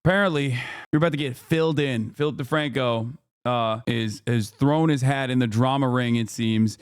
Apparently, you're about to get filled in. Philip DeFranco has thrown his hat in the drama ring, it seems.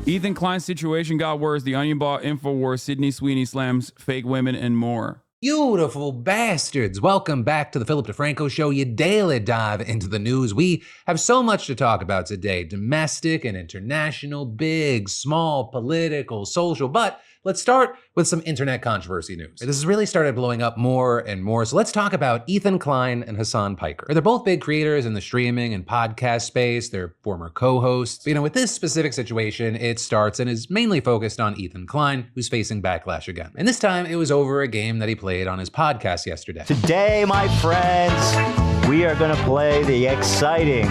Ethan Klein's situation got worse. The Onion bought InfoWars, Sydney Sweeney slams fake women, and more. Beautiful bastards. Welcome back to the Philip DeFranco Show, your daily dive into the news. We have so much to talk about today. Domestic and international, big, small, political, social, but let's start with some internet controversy news. This has really started blowing up more and more, so let's talk about Ethan Klein and Hasan Piker. They're both big creators in the streaming and podcast space. They're former co-hosts. But, with this specific situation, it starts and is mainly focused on Ethan Klein, who's facing backlash again. And this time, it was over a game that he played on his podcast yesterday. Today, my friends, we are gonna play the exciting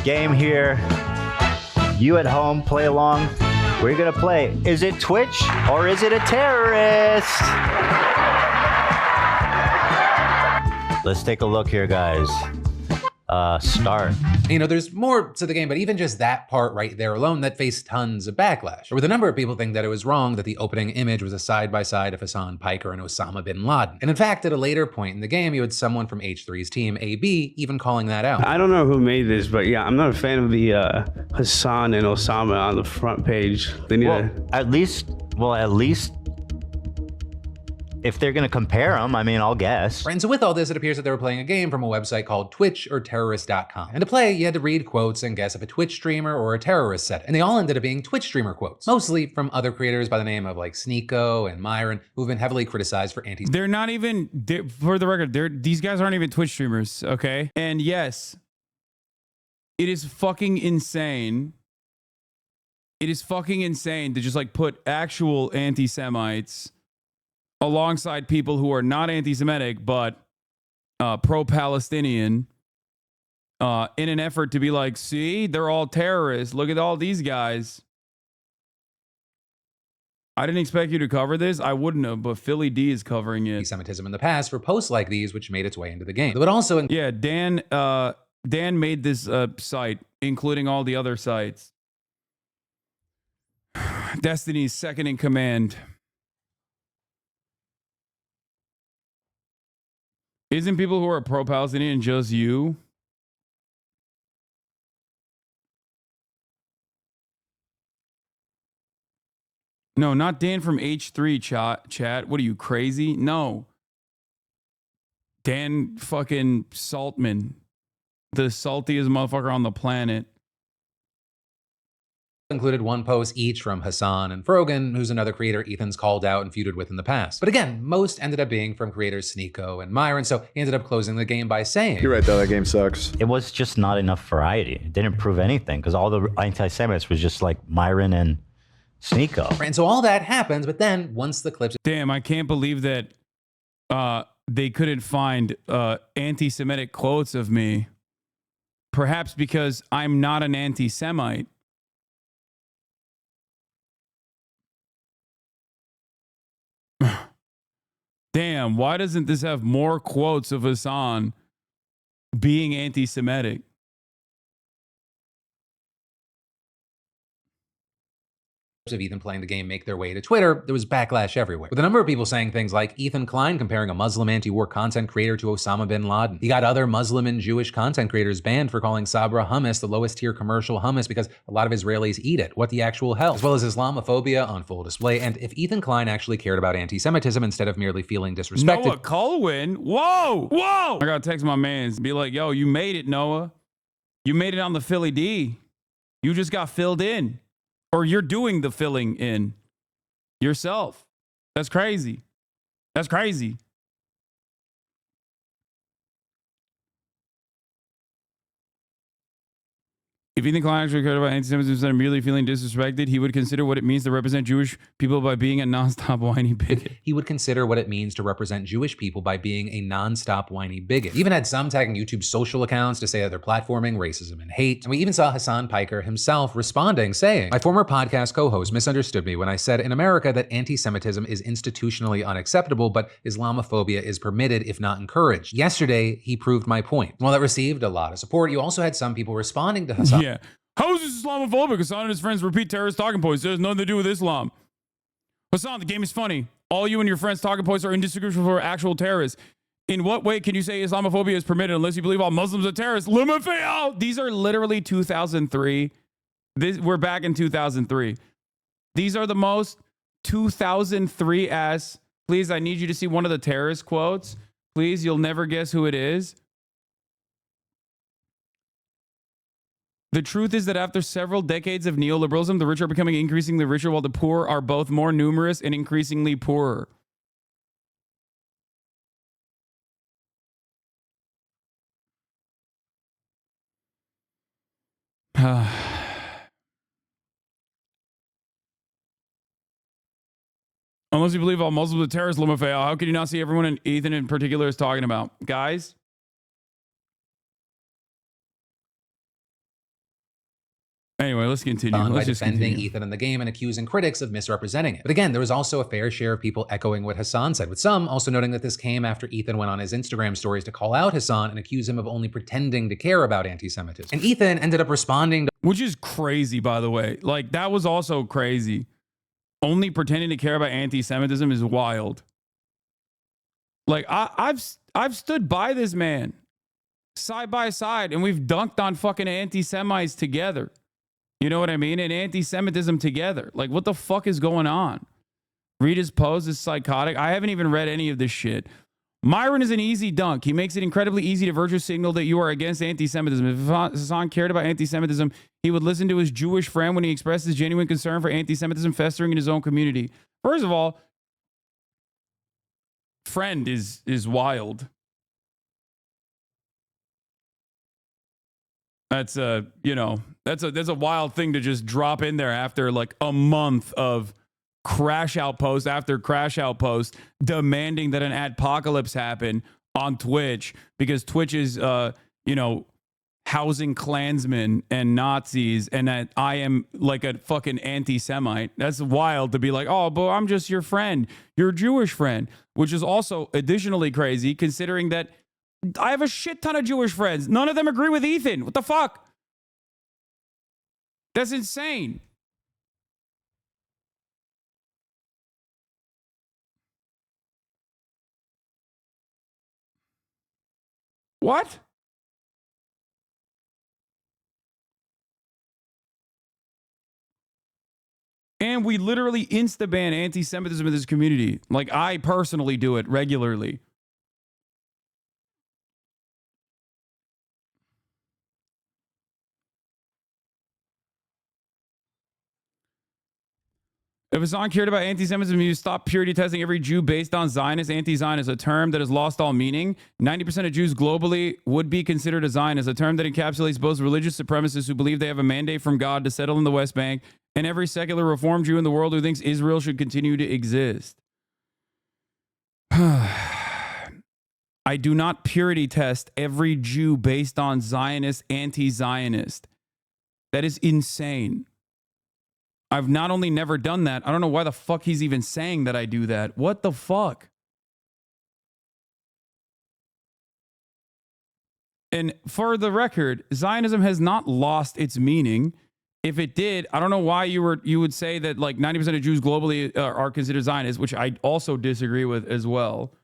game here. You at home, play along. We're gonna play, is it Twitch or is it a terrorist? Let's take a look here, guys. Start. There's more to the game, but even just that part right there alone, that faced tons of backlash. There were a number of people think that it was wrong that the opening image was a side-by-side of Hasan Piker and Osama bin Laden. And in fact, at a later point in the game, you had someone from H3's team, AB, even calling that out. I don't know who made this, but yeah, I'm not a fan of the Hasan and Osama on the front page. They need at least if they're going to compare them, I'll guess. And so with all this, it appears that they were playing a game from a website called Twitch or Terrorist.com. And to play, you had to read quotes and guess if a Twitch streamer or a terrorist said it. And they all ended up being Twitch streamer quotes, mostly from other creators by the name of like Sneeko and Myron, who've been heavily criticized for anti- They're not even, for the record, these guys aren't even Twitch streamers, okay? And yes, it is fucking insane. It is fucking insane to just like put actual anti-Semites alongside people who are not anti-Semitic, but pro-Palestinian, in an effort to be like, see, they're all terrorists. Look at all these guys. I didn't expect you to cover this. I wouldn't have, but Philly D is covering it. Anti-Semitism in the past for posts like these, which made its way into the game. But also, yeah, Dan made this site, including all the other sites. Destiny's second in command. Isn't people who are pro-Palestinian just you? No, not Dan from H3 chat. What are you, crazy? No. Dan fucking Saltman. The saltiest motherfucker on the planet. Included one post each from Hasan and Frogan, who's another creator Ethan's called out and feuded with in the past. But again, most ended up being from creators Sneeko and Myron, so he ended up closing the game by saying, "You're right though, that game sucks." It was just not enough variety. It didn't prove anything because all the anti-Semites was just like Myron and Sneeko. And so all that happens, but then once the clips... Damn, I can't believe that they couldn't find anti-Semitic quotes of me. Perhaps because I'm not an anti-Semite. Damn, why doesn't this have more quotes of Hasan being anti-Semitic? of Ethan playing the game make their way to Twitter, there was backlash everywhere, with a number of people saying things like Ethan Klein comparing a Muslim anti-war content creator to Osama bin Laden. He got other Muslim and Jewish content creators banned for calling Sabra hummus the lowest tier commercial hummus because a lot of Israelis eat it. What the actual hell? As well as Islamophobia on full display. And if Ethan Klein actually cared about anti-Semitism instead of merely feeling disrespected. Noah Colwyn? Whoa! I gotta text my mans and be like, yo, you made it, Noah. You made it on the Philly D. You just got filled in. Or you're doing the filling in yourself. That's crazy. That's crazy. If Ethan Klein actually cared about anti-Semitism instead of merely feeling disrespected, he would consider what it means to represent Jewish people by being a nonstop whiny bigot. He would consider what it means to represent Jewish people by being a nonstop whiny bigot. He even had some tagging YouTube social accounts to say that they're platforming racism and hate. And we even saw Hasan Piker himself responding, saying, "My former podcast co-host misunderstood me when I said in America that anti-Semitism is institutionally unacceptable, but Islamophobia is permitted if not encouraged. Yesterday, he proved my point." While that received a lot of support, you also had some people responding to Hasan. Yeah. How is this Islamophobic? Hasan and his friends repeat terrorist talking points. There's nothing to do with Islam. Hasan, the game is funny. All you and your friends' talking points are indistinguishable from actual terrorists. In what way can you say Islamophobia is permitted unless you believe all Muslims are terrorists? These are literally 2003. We're back in 2003. These are the most 2003 ass. Please, I need you to see one of the terrorist quotes. Please, you'll never guess who it is. The truth is that after several decades of neoliberalism, the rich are becoming increasingly richer while the poor are both more numerous and increasingly poorer. Unless you believe all Muslims are terrorists, Lumafeo, how can you not see everyone and Ethan in particular is talking about? Guys? Anyway, let's continue. By defending Ethan in the game and accusing critics of misrepresenting it. But again, there was also a fair share of people echoing what Hasan said, with some also noting that this came after Ethan went on his Instagram stories to call out Hasan and accuse him of only pretending to care about anti-Semitism. And Ethan ended up responding to— Which is crazy, by the way. Like, that was also crazy. Only pretending to care about anti-Semitism is wild. Like, I've stood by this man side by side, and we've dunked on fucking anti-Semites together. You know what I mean? And anti-Semitism together. Like, what the fuck is going on? Read his post is psychotic. I haven't even read any of this shit. Myron is an easy dunk. He makes it incredibly easy to virtue signal that you are against anti-Semitism. If Hasan cared about anti-Semitism, he would listen to his Jewish friend when he expressed his genuine concern for anti-Semitism festering in his own community. First of all, friend is wild. That's that's a wild thing to just drop in there after like a month of crash out post after crash out post demanding that an adpocalypse happen on Twitch because Twitch is housing Klansmen and Nazis and that I am like a fucking anti-Semite. That's wild to be like, oh, but I'm just your friend, your Jewish friend, which is also additionally crazy considering that I have a shit ton of Jewish friends. None of them agree with Ethan. What the fuck? That's insane. What? And we literally insta-ban anti-Semitism in this community. Like, I personally do it regularly. If Hasan cared about anti-Semitism, he would stop purity testing every Jew based on Zionist, anti-Zionist, a term that has lost all meaning. 90% of Jews globally would be considered a Zionist, a term that encapsulates both religious supremacists who believe they have a mandate from God to settle in the West Bank, and every secular Reform Jew in the world who thinks Israel should continue to exist. I do not purity test every Jew based on Zionist, anti-Zionist. That is insane. I've not only never done that, I don't know why the fuck he's even saying that I do that. What the fuck? And for the record, Zionism has not lost its meaning. If it did, I don't know why you would say that like 90% of Jews globally are considered Zionists, which I also disagree with as well.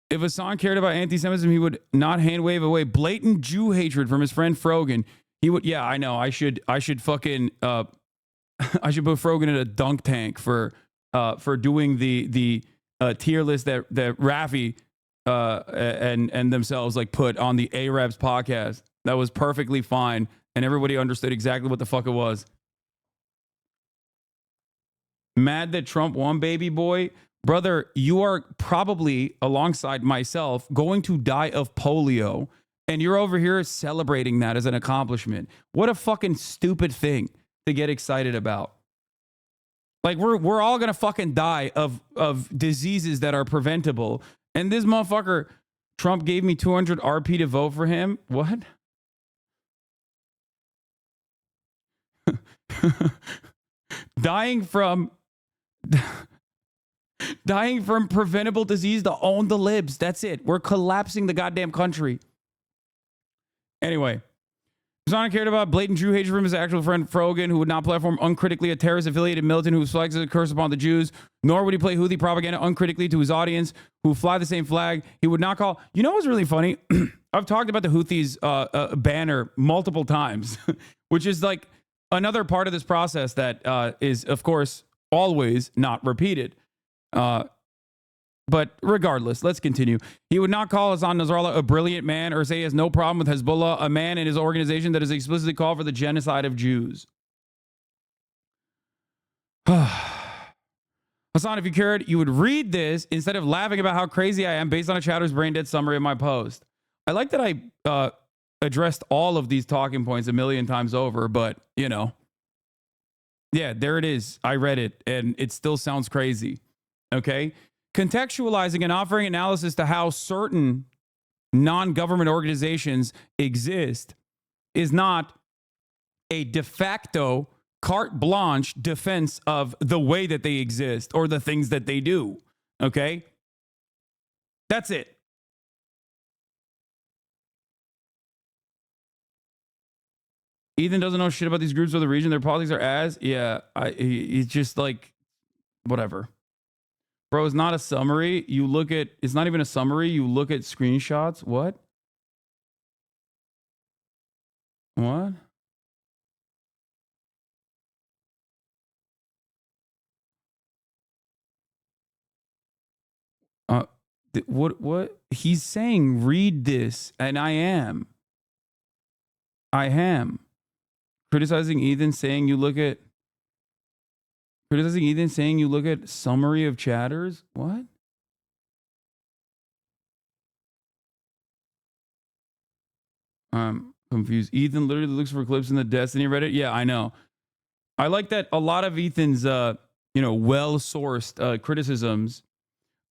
If Hasan cared about anti-Semitism, he would not hand wave away blatant Jew hatred from his friend Frogan. He would, yeah, I know. I should fucking, I should put Frogan in a dunk tank for doing the tier list that Raffi and themselves like put on the Arabs podcast. That was perfectly fine, and everybody understood exactly what the fuck it was. Mad that Trump won, baby boy. Brother, you are probably, alongside myself, going to die of polio, and you're over here celebrating that as an accomplishment. What a fucking stupid thing to get excited about. Like, we're all gonna fucking die of diseases that are preventable, and this motherfucker, Trump gave me 200 RP to vote for him? What? Dying from preventable disease to own the libs. That's it. We're collapsing the goddamn country. Anyway, Hasan cared about blatant Jew hatred from his actual friend Frogan, who would not platform uncritically a terrorist-affiliated militant who flags a curse upon the Jews, nor would he play Houthi propaganda uncritically to his audience who fly the same flag. He would not call... You know what's really funny? I've talked about the Houthis banner multiple times, which is like another part of this process that is, of course, always not repeated. But regardless, let's continue. He would not call Hassan Nasrallah a brilliant man or say he has no problem with Hezbollah, a man in his organization that has explicitly called for the genocide of Jews. Hasan, if you cared, you would read this instead of laughing about how crazy I am based on a chatter's brain dead summary of my post. I like that I addressed all of these talking points a million times over, but, you know. Yeah, there it is. I read it, and it still sounds crazy. Okay? Contextualizing and offering analysis to how certain non-government organizations exist is not a de facto carte blanche defense of the way that they exist or the things that they do. Okay? That's it. Ethan doesn't know shit about these groups or the region. Their politics are as. Yeah, he's just like, whatever. Bro, it's not a summary. You look at, it's not even a summary. You look at screenshots. What? What? What? He's saying, read this, and I am. Criticizing Ethan, saying you look at summary of chatters? What? I'm confused. Ethan literally looks for clips in the Destiny Reddit. Yeah, I know. I like that a lot of Ethan's well-sourced criticisms.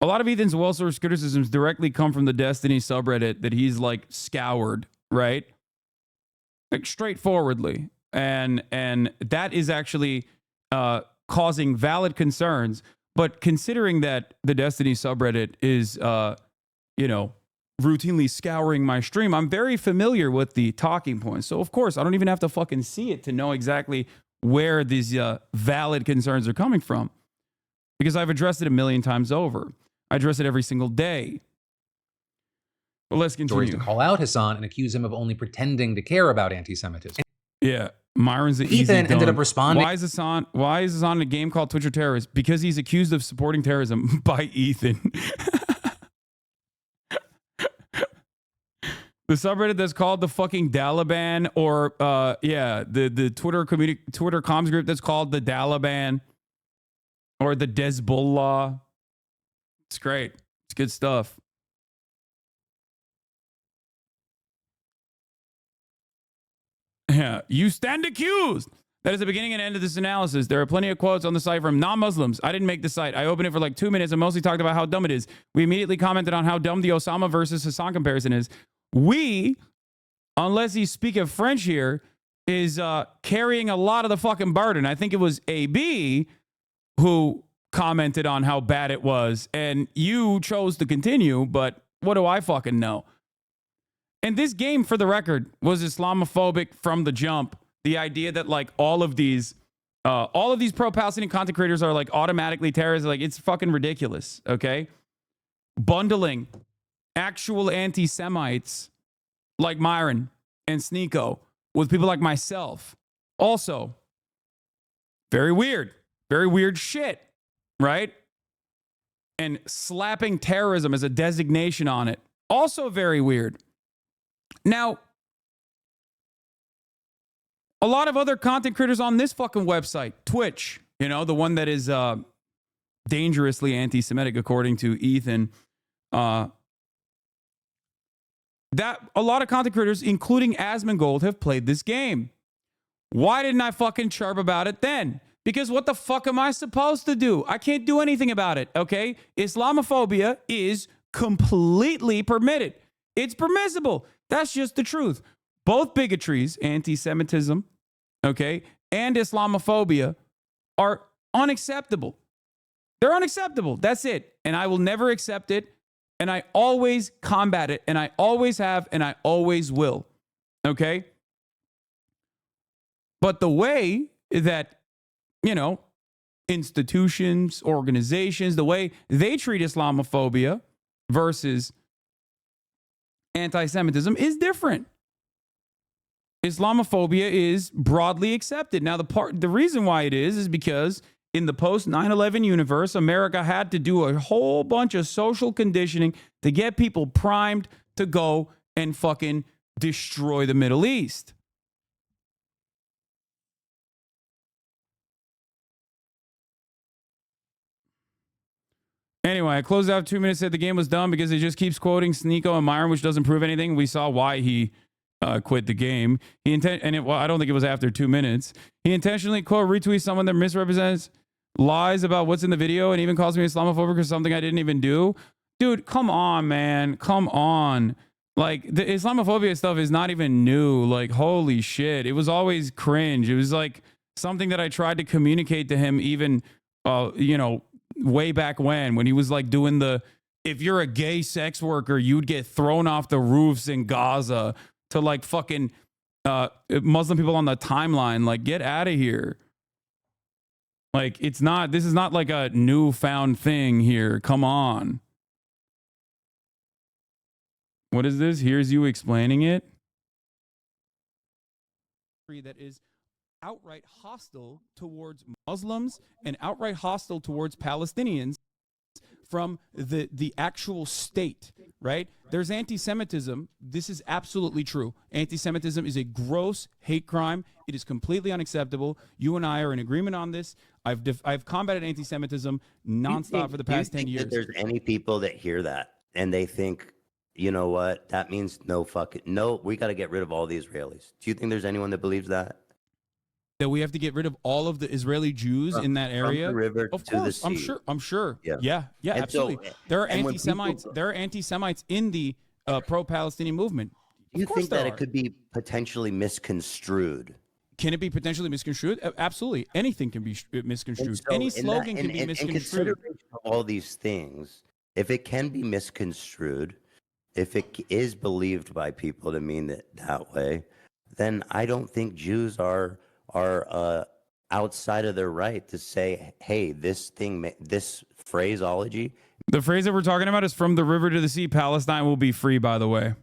A lot of Ethan's well-sourced criticisms directly come from the Destiny subreddit that he's like scoured, right? Like straightforwardly. And that is actually causing valid concerns. But considering that the Destiny subreddit is, routinely scouring my stream, I'm very familiar with the talking points. So, of course, I don't even have to fucking see it to know exactly where these valid concerns are coming from. Because I've addressed it a million times over. I address it every single day. But let's continue. Stories to call out Hasan and accuse him of only pretending to care about anti-Semitism. Yeah, Myron's the easy Ethan ended done. up responding. Why is Hasan in a game called Twitch or Terrorist? Because he's accused of supporting terrorism by Ethan. The subreddit that's called the fucking Dalaban, or the Twitter comms group that's called the Dalaban, or the Dezbollah. It's great. It's good stuff. Yeah, you stand accused. That is the beginning and end of this analysis. There are plenty of quotes on the site from non-Muslims. I didn't make the site. I opened it for like 2 minutes and mostly talked about how dumb it is. We immediately commented on how dumb the Osama versus Hasan comparison is. We, unless you speak of French here, is carrying a lot of the fucking burden. I think it was AB who commented on how bad it was, and you chose to continue, but what do I fucking know? And this game, for the record, was Islamophobic from the jump. The idea that like all of these pro-Palestinian content creators are like automatically terrorists, like it's fucking ridiculous, okay? Bundling actual anti-Semites like Myron and Sneeko with people like myself. Also, very weird shit, right? And slapping terrorism as a designation on it. Also very weird. Now, a lot of other content creators on this fucking website, Twitch, the one that is dangerously anti-Semitic according to Ethan, that a lot of content creators, including Asmongold, have played this game. Why didn't I fucking chirp about it then? Because what the fuck am I supposed to do? I can't do anything about it, okay? Islamophobia is completely permitted. It's permissible. That's just the truth. Both bigotries, anti-Semitism, okay, and Islamophobia are unacceptable. They're unacceptable. That's it. And I will never accept it. And I always combat it. And I always have. And I always will. Okay? But the way that, you know, institutions, organizations, the way they treat Islamophobia versus anti-Semitism is different. Islamophobia is broadly accepted. Now, the reason why it is because in the post 9/11 universe, America had to do a whole bunch of social conditioning to get people primed to go and fucking destroy the Middle East. Anyway, I closed out 2 minutes, said the game was done because it just keeps quoting Sneeko and Myron, which doesn't prove anything. We saw why he quit the game. I don't think it was after 2 minutes. He intentionally quote retweets someone that misrepresents, lies about what's in the video, and even calls me Islamophobic for something I didn't even do. Dude, come on, man. Come on. Like, the Islamophobia stuff is not even new. Like, holy shit. It was always cringe. It was like something that I tried to communicate to him even, way back when he was like doing if you're a gay sex worker, you'd get thrown off the roofs in Gaza, to like fucking Muslim people on the timeline. Like, get out of here. Like, this is not like a newfound thing here. Come on. What is this? Here's you explaining it. That is outright hostile towards Muslims and outright hostile towards Palestinians from the actual state, right? There's anti-Semitism. This is absolutely true. Anti-Semitism is a gross hate crime. It is completely unacceptable. You and I are in agreement on this. I've combated anti-Semitism nonstop for the past 10 years. That there's any people that hear that and they think, you know what, that means no, we got to get rid of all the Israelis. Do you think there's anyone that believes that? That we have to get rid of all of the Israeli Jews in that area? From the river of to course, the sea. I'm sure. Yeah, And absolutely. so, there are and when anti-Semites. There are anti-Semites in the pro-Palestinian movement. Do you think that it could be potentially misconstrued? Can it be potentially misconstrued? Absolutely. Anything can be misconstrued. So Any slogan can be in misconstrued. consideration of all these things, if it can be misconstrued, if it is believed by people to mean it that way, then I don't think Jews are outside of their right to say, hey, this phraseology. The phrase that we're talking about is from the river to the sea, Palestine will be free, by the way.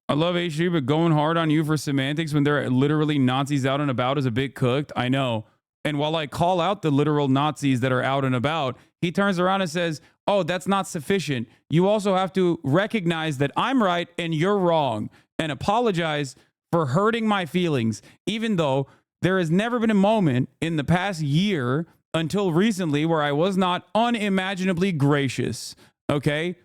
I love HG, but going hard on you for semantics when there are literally Nazis out and about is a bit cooked. I know. And while I call out the literal Nazis that are out and about, he turns around and says, oh, that's not sufficient. You also have to recognize that I'm right and you're wrong and apologize for hurting my feelings, even though there has never been a moment in the past year until recently where I was not unimaginably gracious. Okay?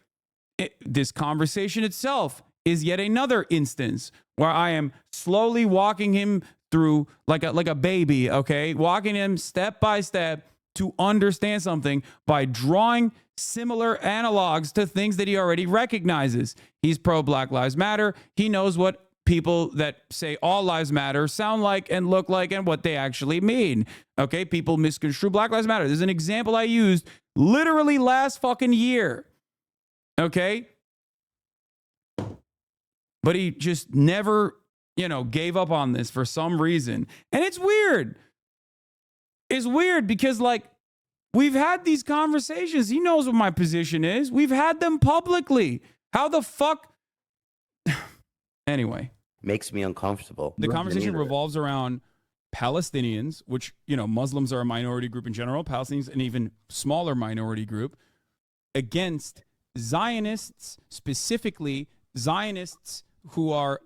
This conversation itself is yet another instance where I am slowly walking him through like a baby, okay? Walking him step by step to understand something by drawing similar analogs to things that he already recognizes. He's pro Black Lives Matter. He knows what people that say all lives matter sound like and look like and what they actually mean. Okay? People misconstrue Black Lives Matter. There's an example I used literally last fucking year. Okay? But he just never, gave up on this for some reason. And it's weird. It's weird because, like, we've had these conversations. He knows what my position is. We've had them publicly. How the fuck? Anyway. Makes me uncomfortable. The conversation revolves around Palestinians, which, Muslims are a minority group in general. Palestinians, an even smaller minority group, against Zionists, specifically Zionists who are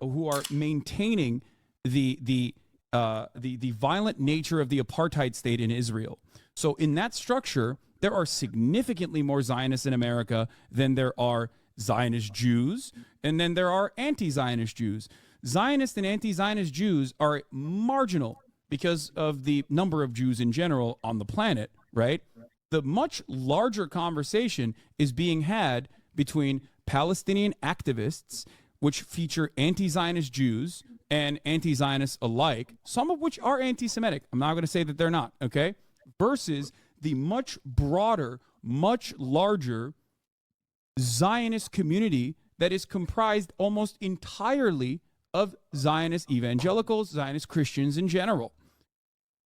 maintaining the violent nature of the apartheid state in Israel. So in that structure, there are significantly more Zionists in America than there are Zionist Jews, and then there are anti-Zionist Jews. Zionist and anti-Zionist Jews are marginal because of the number of Jews in general on the planet, right? The much larger conversation is being had between Palestinian activists, which feature anti-Zionist Jews and anti-Zionists alike, some of which are anti-Semitic. I'm not going to say that they're not, okay? Versus the much broader, much larger Zionist community that is comprised almost entirely of Zionist evangelicals, Zionist Christians in general.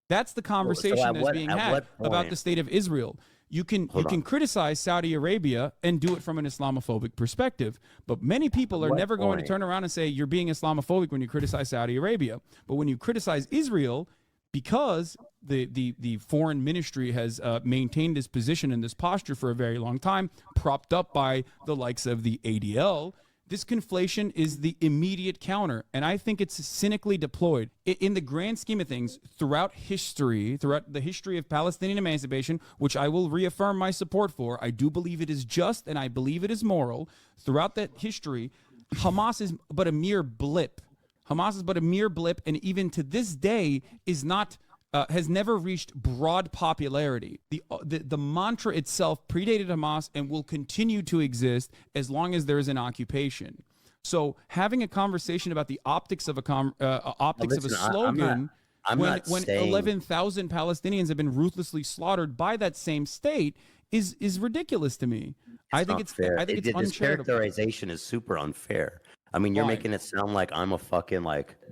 That's the conversation that's being had about the state of Israel. You can criticize Saudi Arabia and do it from an Islamophobic perspective, but many people are never going to turn around and say you're being Islamophobic when you criticize Saudi Arabia. But when you criticize Israel, because the foreign ministry has maintained this position and this posture for a very long time, propped up by the likes of the ADL, this conflation is the immediate counter, and I think it's cynically deployed. In the grand scheme of things, throughout the history of Palestinian emancipation, which I will reaffirm my support for, I do believe it is just and I believe it is moral. Throughout that history, Hamas is but a mere blip. Hamas is but a mere blip, and even to this day is not has never reached broad popularity. The mantra itself predated Hamas and will continue to exist as long as there is an occupation. So having a conversation about the optics of a slogan when 11,000 Palestinians have been ruthlessly slaughtered by that same state is ridiculous to me. I think it's fair. I think it's This uncharitable. characterization is super unfair. I mean, you're making it sound like I'm a fucking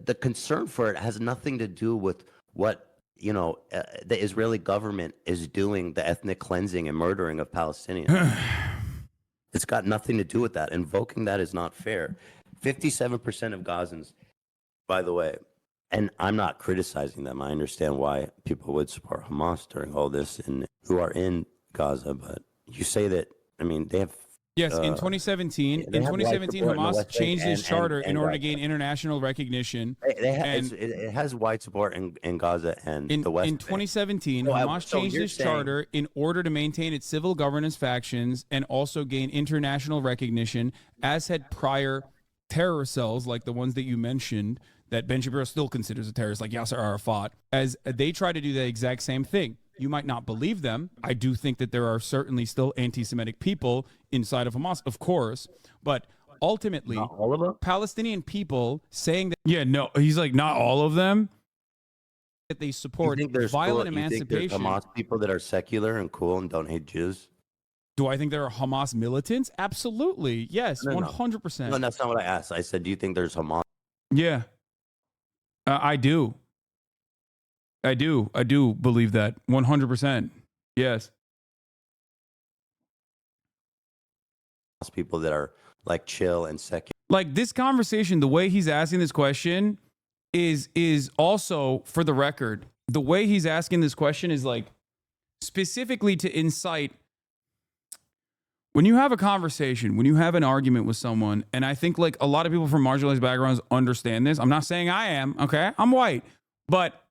the concern for it has nothing to do with what the Israeli government is doing, the ethnic cleansing and murdering of Palestinians. It's got nothing to do with that. Invoking that is not fair. 57% of Gazans, by the way, and I'm not criticizing them. I understand why people would support Hamas during all this and who are in Gaza, but you say that, I mean, they have. Yes, in 2017, Hamas changed its charter in order to gain international recognition. It has white support in Gaza and the West. In 2017, Hamas changed its charter in order to maintain its civil governance factions and also gain international recognition, as had prior terror cells like the ones that you mentioned that Ben Shapiro still considers a terrorist, like Yasser Arafat, as they try to do the exact same thing. You might not believe them. I do think that there are certainly still anti-Semitic people inside of Hamas, of course, but ultimately, not all of them? Palestinian people saying that, he's like, not all of them, that they support violent emancipation. You think there's Hamas people that are secular and cool and don't hate Jews? Do I think there are Hamas militants? Absolutely. Yes, 100%. No, that's not what I asked. I said, do you think there's Hamas? Yeah, I do. I do believe that 100%. Yes. People that are like chill and secular. Like this conversation, the way he's asking this question is also, for the record, the way he's asking this question is like specifically to incite. When you have a conversation, when you have an argument with someone, and I think like a lot of people from marginalized backgrounds understand this. I'm not saying I am, okay? I'm white, but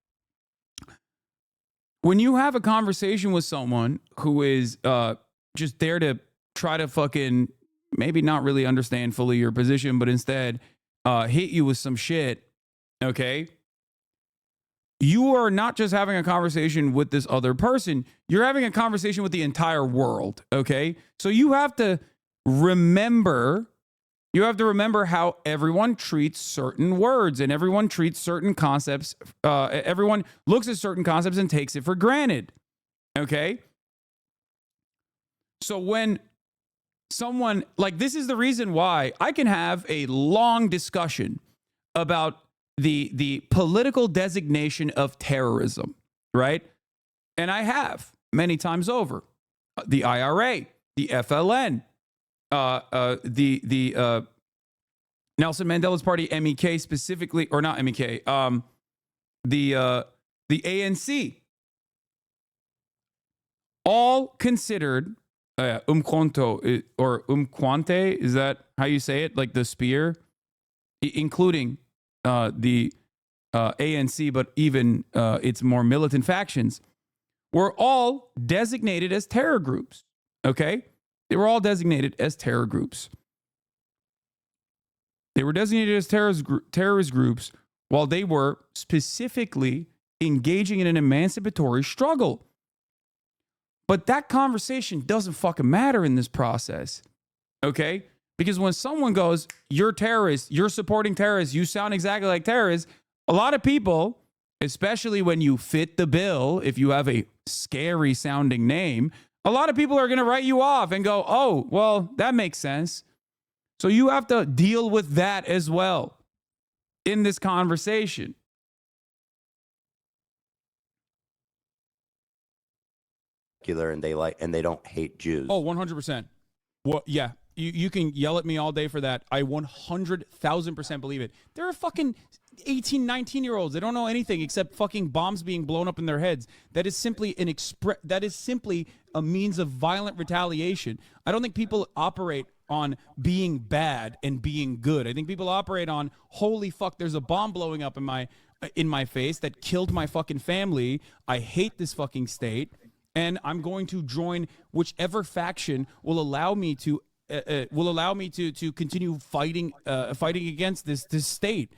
when you have a conversation with someone who is just there to try to fucking maybe not really understand fully your position, but instead hit you with some shit, okay? You are not just having a conversation with this other person. You're having a conversation with the entire world, okay? So you have to remember how everyone treats certain words and everyone treats certain concepts. Everyone looks at certain concepts and takes it for granted. Okay. So when someone this is the reason why I can have a long discussion about the political designation of terrorism, right? And I have many times over. The IRA, the FLN, the Nelson Mandela's party, MEK specifically, or not MEK, the ANC, all considered umquanto or umquante, is that how you say it? Like the spear, including the ANC, but even its more militant factions, were all designated as terror groups, okay? They were all designated as terror groups. They were designated as terrorist groups while they were specifically engaging in an emancipatory struggle. But that conversation doesn't fucking matter in this process, okay? Because when someone goes, you're terrorists, you're supporting terrorists, you sound exactly like terrorists, a lot of people, especially when you fit the bill, if you have a scary sounding name, a lot of people are going to write you off and go, oh, well, that makes sense. So you have to deal with that as well in this conversation. And they don't hate Jews. Oh, 100%. Well, yeah. You can yell at me all day for that. I 100,000% believe it. There are fucking 18, 19-year-olds. They don't know anything except fucking bombs being blown up in their heads. That is simply a means of violent retaliation. I don't think people operate on being bad and being good. I think people operate on, holy fuck, there's a bomb blowing up in my face that killed my fucking family. I hate this fucking state, and I'm going to join whichever faction will allow me to continue fighting against this state.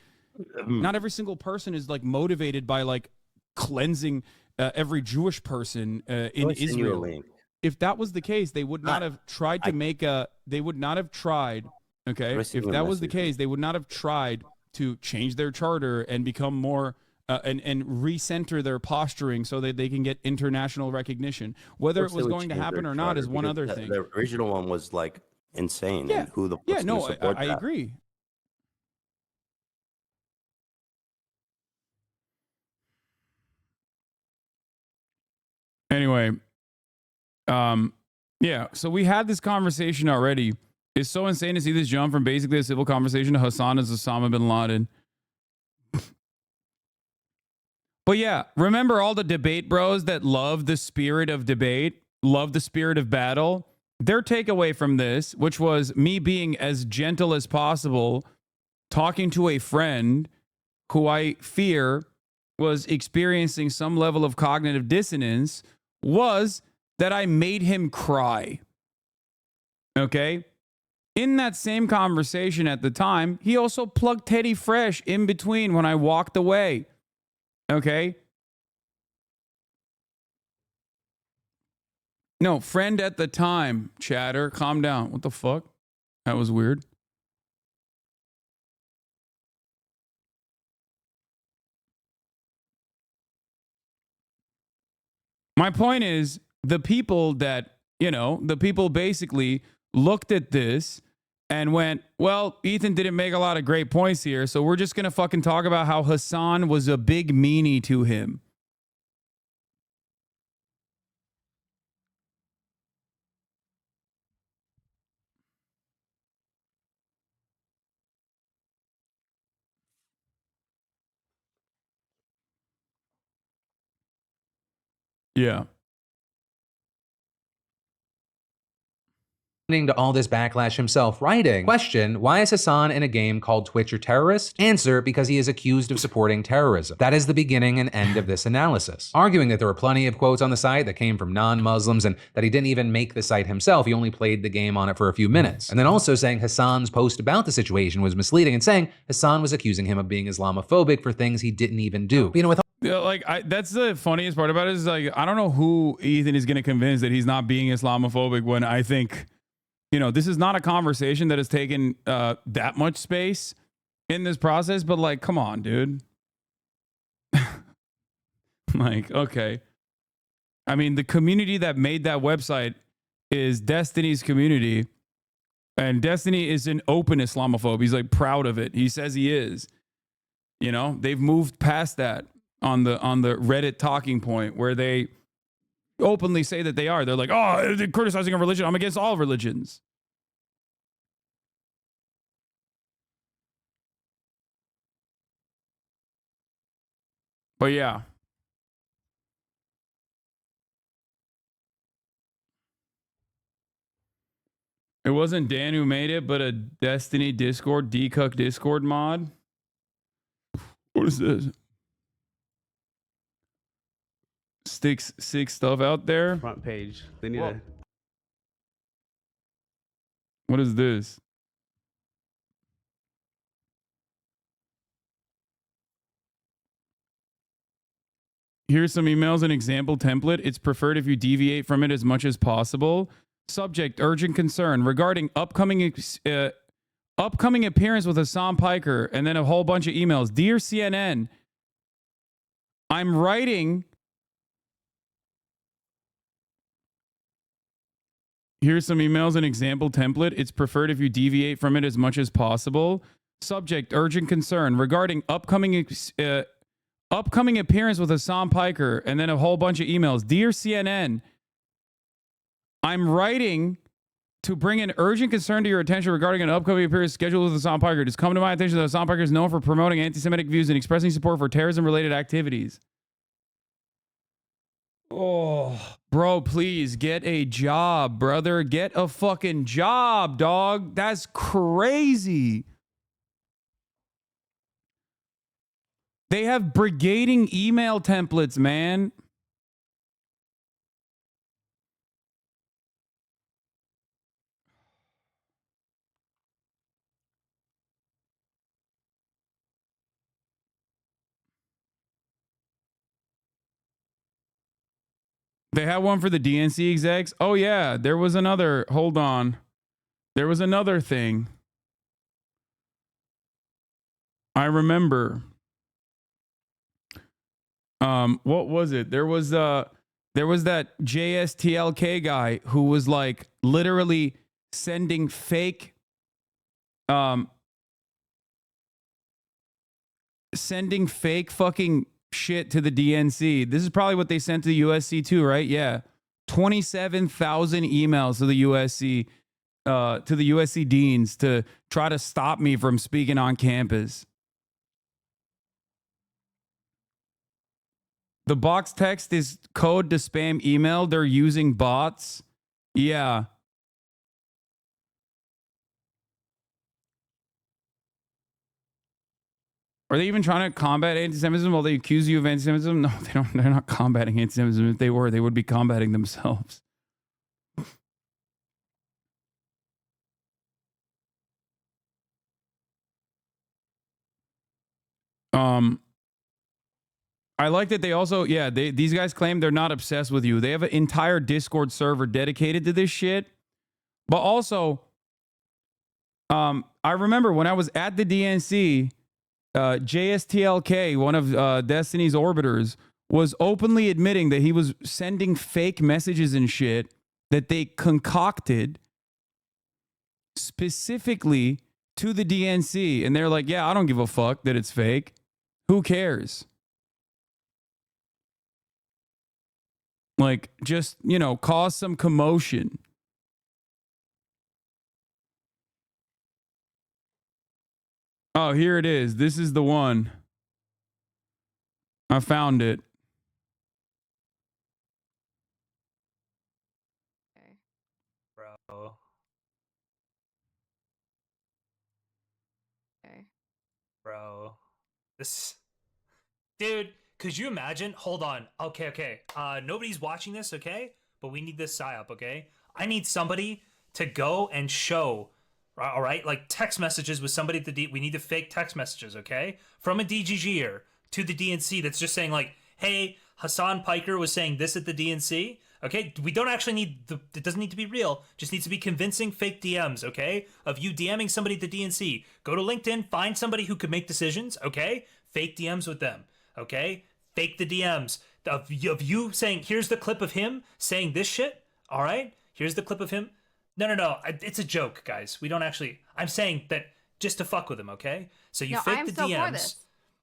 Not every single person is like motivated by like cleansing every Jewish person in Israel. If that was the case, they would not have tried to make a. They would not have tried. Okay, if that was the case, they would not have tried to change their charter and become more and recenter their posturing so that they can get international recognition. Whether it was going to happen or not is one other thing. The original one was like insane. Yeah, and who the fuck's gonna support I that? agree. Anyway, yeah. So we had this conversation already. It's so insane to see this jump from basically a civil conversation to Hasan as Osama bin Laden. But yeah, remember all the debate bros that love the spirit of debate, love the spirit of battle? Their takeaway from this, which was me being as gentle as possible, talking to a friend who I fear was experiencing some level of cognitive dissonance, was that I made him cry. Okay? In that same conversation at the time, he also plugged Teddy Fresh in between when I walked away. Okay? No, friend at the time, chatter. Calm down. What the fuck? That was weird. My point is, the people basically looked at this and went, well, Ethan didn't make a lot of great points here, so we're just going to fucking talk about how Hasan was a big meanie to him. Yeah. To all this backlash himself, writing, question, why is Hasan in a game called Twitch or Terrorist? Answer, because he is accused of supporting terrorism. That is the beginning and end of this analysis. Arguing that there were plenty of quotes on the site that came from non-Muslims and that he didn't even make the site himself, he only played the game on it for a few minutes. And then also saying Hasan's post about the situation was misleading and saying Hasan was accusing him of being Islamophobic for things he didn't even do. You know, with that's the funniest part about it is like, I don't know who Ethan is going to convince that he's not being Islamophobic when I think, this is not a conversation that has taken that much space in this process, but like, come on, dude. Like, okay. I mean, the community that made that website is Destiny's community, and Destiny is an open Islamophobe. He's like proud of it. He says he is. They've moved past that on the Reddit talking point where they openly say that they are. They're like, oh, they're criticizing a religion. I'm against all religions. But yeah. It wasn't Dan who made it, but a Destiny Discord, Decuck Discord mod. What is this? Sticks sick stuff out there. Front page. They need a. What is this? Here's some emails, an example template. It's preferred if you deviate from it as much as possible. Subject, urgent concern regarding upcoming appearance with Hasan Piker, and then a whole bunch of emails. Dear CNN, I'm writing Here's some emails, an example template. It's preferred if you deviate from it as much as possible. Subject, urgent concern regarding upcoming appearance with Hasan Piker, and then a whole bunch of emails. Dear CNN, I'm writing to bring an urgent concern to your attention regarding an upcoming appearance scheduled with Hasan Piker. It has come to my attention that Hasan Piker is known for promoting anti-Semitic views and expressing support for terrorism-related activities. Oh, bro, please get a job, brother. Get a fucking job, dog. That's crazy. They have brigading email templates, man. They have one for the DNC execs. Oh, yeah. There was another. Hold on. There was another thing. I remember. What was it? There was that JSTLK guy who was like literally sending fake fucking shit to the DNC. This is probably what they sent to the USC too, right? Yeah. 27,000 emails to the USC deans to try to stop me from speaking on campus. The box text is code to spam email. They're using bots. Yeah. Are they even trying to combat anti-Semitism while they accuse you of anti-Semitism? No, they don't. They're not combating anti-Semitism. If they were, they would be combating themselves. I like that they also, these guys claim they're not obsessed with you. They have an entire Discord server dedicated to this shit. But also, I remember when I was at the DNC, JSTLK, one of Destiny's orbiters, was openly admitting that he was sending fake messages and shit that they concocted specifically to the DNC. And they're like, yeah, I don't give a fuck that it's fake. Who cares? Like, just, cause some commotion. Oh, here it is. This is the one. I found it. Okay. Bro. Okay. Bro. This. Dude, could you imagine? Hold on. Okay. Nobody's watching this, okay? But we need this psyop, okay? I need somebody to go and show, all right? Like text messages with somebody at the we need to fake text messages, okay? From a DGGer to the DNC that's just saying like, hey, Hasan Piker was saying this at the DNC. Okay, we don't actually need it doesn't need to be real. Just needs to be convincing fake DMs, okay? Of you DMing somebody at the DNC. Go to LinkedIn, find somebody who could make decisions, okay? Fake DMs with them, okay? Fake the DMs of you saying, here's the clip of him saying this shit, all right? Here's the clip of him. No. It's a joke, guys. We don't actually, I'm saying that just to fuck with him, okay? So you fake the DMs.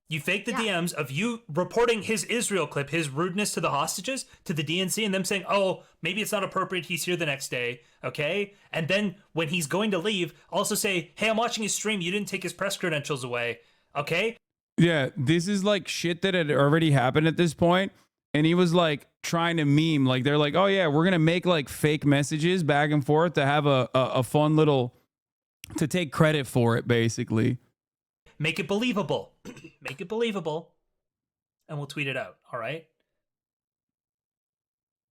You fake the DMs of you reporting his Israel clip, his rudeness to the hostages, to the DNC, and them saying, oh, maybe it's not appropriate, he's here the next day, okay? And then when he's going to leave, also say, hey, I'm watching his stream, you didn't take his press credentials away, okay? Yeah, this is like shit that had already happened at this point. And he was like trying to meme. Like they're like, oh yeah, we're going to make like fake messages back and forth to have a fun little, to take credit for it, basically. Make it believable. Make it believable. And we'll tweet it out, all right?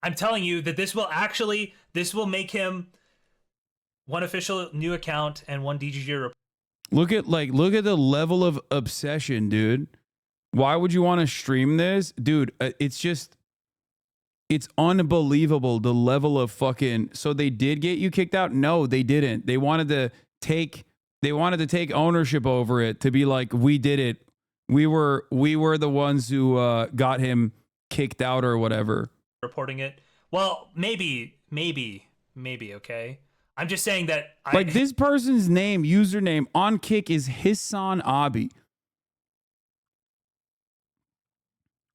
I'm telling you that this will make him one official new account and one DGG report. Look at the level of obsession, dude. Why would you want to stream this? Dude, it's unbelievable the level of fucking. So they did get you kicked out? No, they didn't. They wanted to take ownership over it, to be like, we did it. We were the ones who got him kicked out or whatever. Reporting it. Well, maybe maybe, okay? I'm just saying that Like this person's username on Kick is HasanAbi.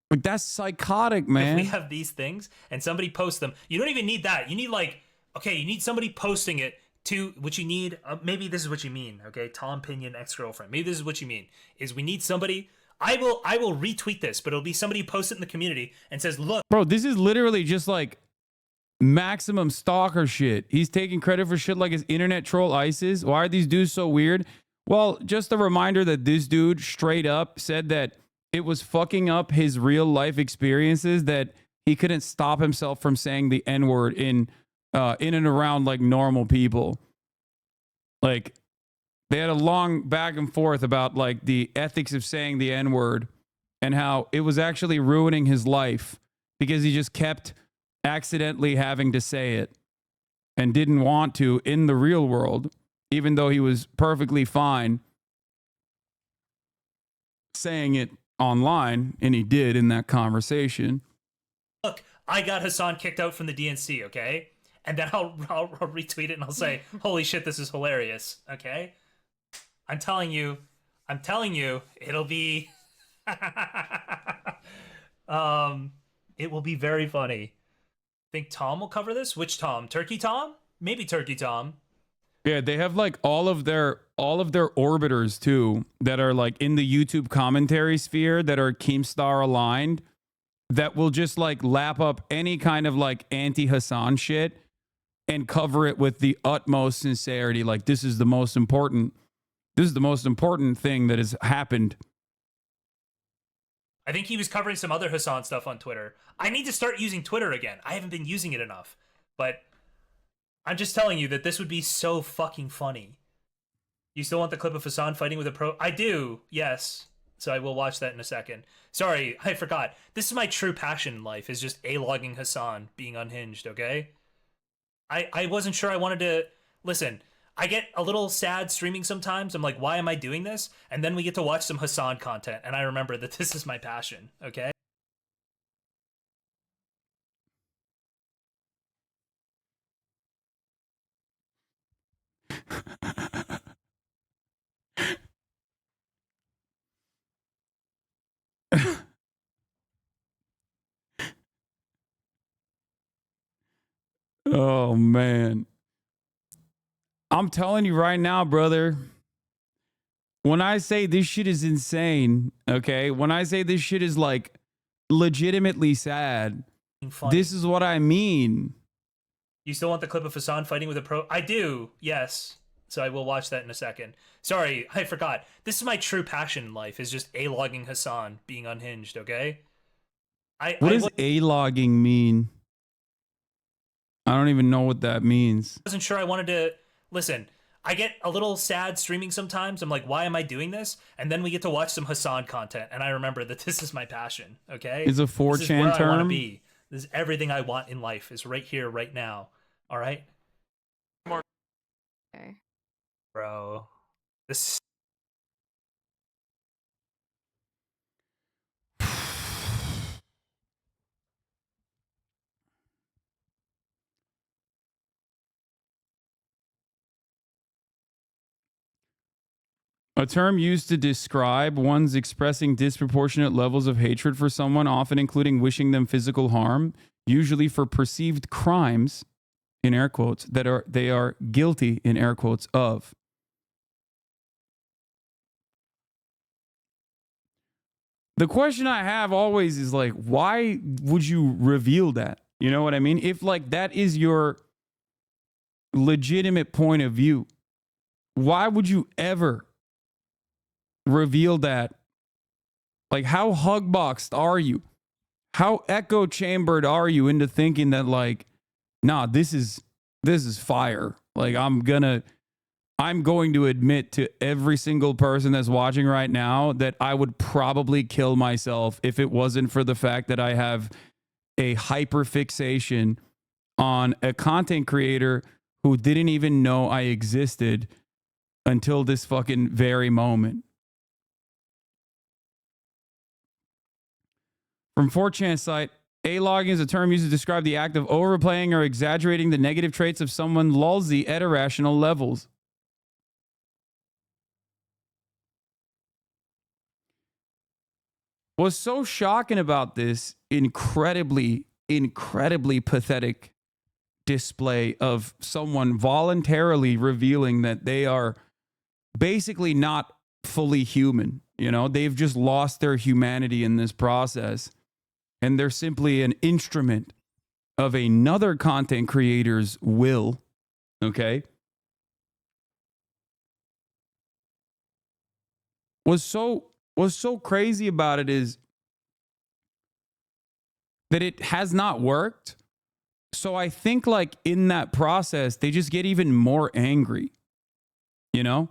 Like that's psychotic, if we man. have these things and somebody posts them, you don't even need that. You need like, okay, you need somebody posting it to what you need. Maybe this is what you mean, okay? Tom Pinion, ex-girlfriend. Maybe this is what you mean. Is we need somebody. I will retweet this, but it'll be somebody who posts it in the community and says, look, Bro, this is literally just like maximum stalker shit. He's taking credit for shit like his internet troll ISIS. Why are these dudes so weird? Well, just a reminder that this dude straight up said that it was fucking up his real life experiences that he couldn't stop himself from saying the N-word in and around like normal people. Like they had a long back and forth about like the ethics of saying the N-word and how it was actually ruining his life because he just kept accidentally having to say it and didn't want to in the real world, even though he was perfectly fine saying it online, and he did in that conversation. look, I got Hasan kicked out from the DNC, okay? And then I'll retweet it and I'll say, holy shit, this is hilarious, okay? I'm telling you, it'll be, it will be very funny. Think Tom will cover this? Which Tom? Turkey Tom? Maybe Turkey Tom. Yeah, they have like all of their orbiters too that are like in the YouTube commentary sphere that are Keemstar aligned that will just like lap up any kind of like anti-Hasan shit and cover it with the utmost sincerity. Like this is the most important thing that has happened. I think he was covering some other Hasan stuff on Twitter. I need to start using Twitter again. I haven't been using it enough. But I'm just telling you that this would be so fucking funny. You still want the clip of Hasan fighting with a pro? I do, yes. So I will watch that in a second. Sorry, I forgot. This is my true passion in life, is just A-logging Hasan being unhinged, okay? I wasn't sure I wanted to... Listen, I get a little sad streaming sometimes. I'm like, why am I doing this? And then we get to watch some Hasan content, and I remember that this is my passion, okay? Oh man. I'm telling you right now, brother. When I say this shit is insane, okay? When I say this shit is like legitimately sad, Funny. this is what I mean. You still want the clip of Hasan fighting with a pro? I do, yes. So I will watch that in a second. Sorry, I forgot. This is my true passion in life, is just A-logging Hasan being unhinged, okay? What does A-logging mean? I don't even know what that means. Wasn't sure I wanted to... Listen, I get a little sad streaming sometimes. I'm like, why am I doing this? And then we get to watch some Hasan content, and I remember that this is my passion, okay? Is a 4chan this is where term? I want to be. This is everything I want in life, is right here, right now. All right? Okay. Bro. This... A term used to describe one's expressing disproportionate levels of hatred for someone, often including wishing them physical harm, usually for perceived crimes, in air quotes, that they are guilty, in air quotes, of. The question I have always is like, why would you reveal that? You know what I mean? If like that is your legitimate point of view, why would you ever reveal that? Like, how hugboxed are you? How echo chambered are you into thinking that like, nah, this is fire. Like I'm going to admit to every single person that's watching right now that I would probably kill myself if it wasn't for the fact that I have a hyperfixation on a content creator who didn't even know I existed until this fucking very moment. From 4chan site, A-logging is a term used to describe the act of overplaying or exaggerating the negative traits of someone lulzy at irrational levels. What's so shocking about this incredibly pathetic display of someone voluntarily revealing that they are basically not fully human. You know, they've just lost their humanity in this process, and they're simply an instrument of another content creator's will. Okay. What's so crazy about it is that it has not worked. So I think like in that process, they just get even more angry, you know?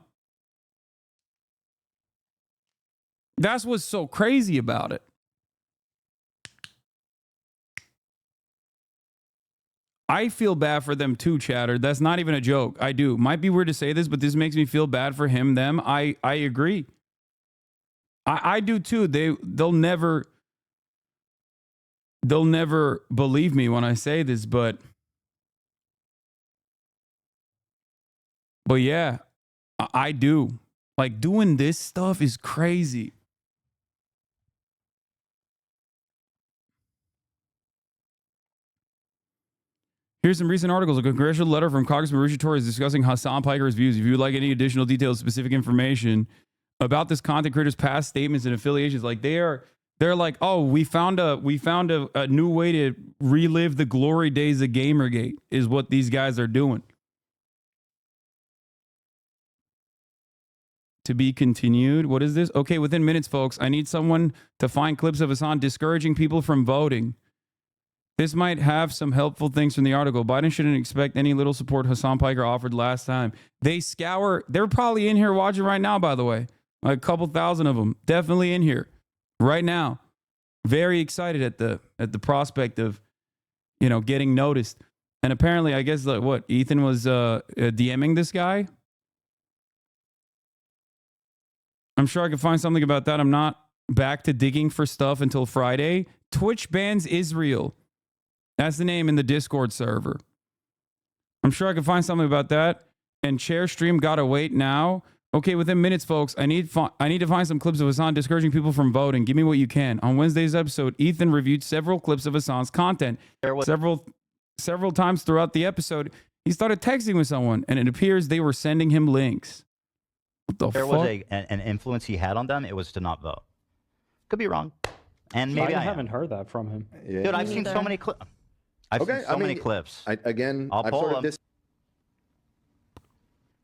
That's what's so crazy about it. I feel bad for them too, chatter. That's not even a joke. I do. Might be weird to say this, but this makes me feel bad for him, them. I agree. I do too. They'll never believe me when I say this, but yeah, I do. Like, doing this stuff is crazy. Here's some recent articles. A congressional letter from Congressman Richard Torres discussing Hasan Piker's views. If you would like any additional details, specific information about this content creator's past statements and affiliations, like they're like, oh, we found a new way to relive the glory days of Gamergate is what these guys are doing. To be continued. What is this? Okay, within minutes, folks. I need someone to find clips of Hasan discouraging people from voting. This might have some helpful things from the article. Biden shouldn't expect any little support Hasan Piker offered last time. They're probably in here watching right now, by the way. A couple thousand of them. Definitely in here right now. Very excited at the prospect of, you know, getting noticed. And apparently, I guess, like, what, Ethan was DMing this guy? I'm sure I could find something about that. I'm not back to digging for stuff until Friday. Twitch bans Israel. That's the name in the Discord server. I'm sure I could find something about that. And Chair Stream gotta wait now. Okay, within minutes, folks. I need to find some clips of Hasan discouraging people from voting. Give me what you can. On Wednesday's episode, Ethan reviewed several clips of Hasan's content. Several times throughout the episode, he started texting with someone, and it appears they were sending him links. What the There fuck? was an influence he had on them. It was to not vote. Could be wrong, and maybe I haven't heard that from him. Dude, I've seen so many clips. I've seen so many clips. I've pull sort of them.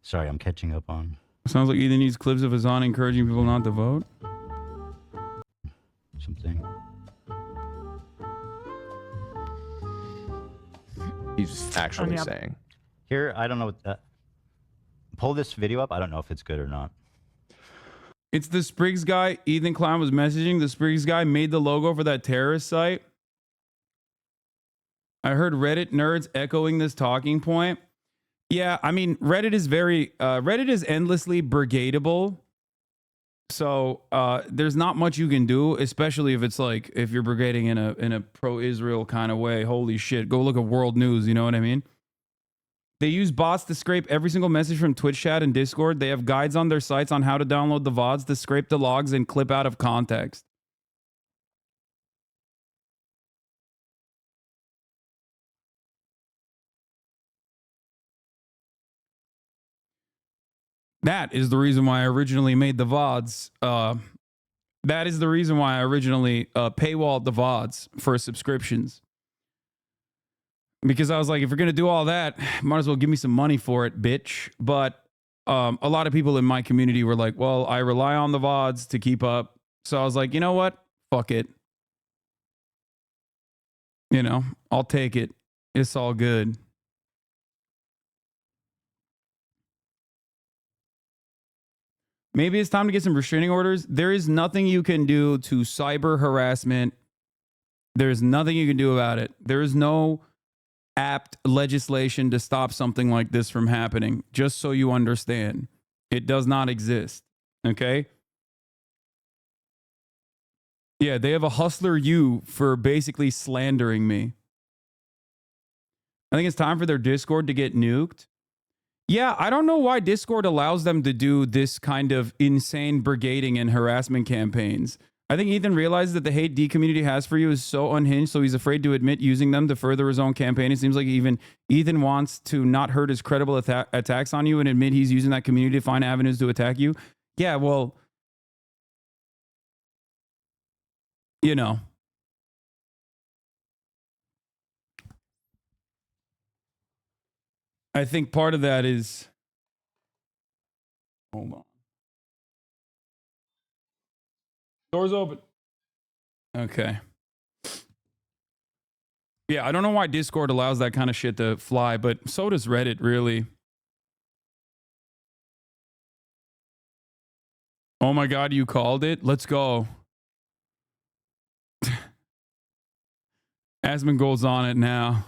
Sorry, I'm catching up on Sounds like Ethan needs clips of Hasan encouraging people not to vote. something. He's actually saying. Here, I don't know. Pull this video up. I don't know if it's good or not. It's the Spriggs guy. Ethan Klein was messaging. The Spriggs guy made the logo for that terrorist site. I heard Reddit nerds echoing this talking point. Yeah, I mean, Reddit is endlessly brigadeable. So there's not much you can do, especially if it's like, if you're brigading in a pro-Israel kind of way. Holy shit. Go look at World News. You know what I mean? They use bots to scrape every single message from Twitch chat and Discord. They have guides on their sites on how to download the VODs to scrape the logs and clip out of context. That is the reason why I originally made the VODs. That is the reason why I originally paywalled the VODs for subscriptions. Because I was like, if you're going to do all that, might as well give me some money for it, bitch. But a lot of people in my community were like, well, I rely on the VODs to keep up. So I was like, you know what? Fuck it. You know, I'll take it. It's all good. Maybe it's time to get some restraining orders. There is nothing you can do to cyber harassment. There's nothing you can do about it. There is no apt legislation to stop something like this from happening, just so you understand. It does not exist. Okay? Yeah, they have a Hustler U for basically slandering me. I think it's time for their Discord to get nuked. Yeah, I don't know why Discord allows them to do this kind of insane brigading and harassment campaigns. I think Ethan realizes that the hate D community has for you is so unhinged, so he's afraid to admit using them to further his own campaign. It seems like even Ethan wants to not hurt his credible attacks on you and admit he's using that community to find avenues to attack you. Yeah, well, you know. I think part of that is... Hold on. Doors open. Okay. Yeah, I don't know why Discord allows that kind of shit to fly, but so does Reddit, really. Oh my God, you called it? Let's go. Asmongold's on it now.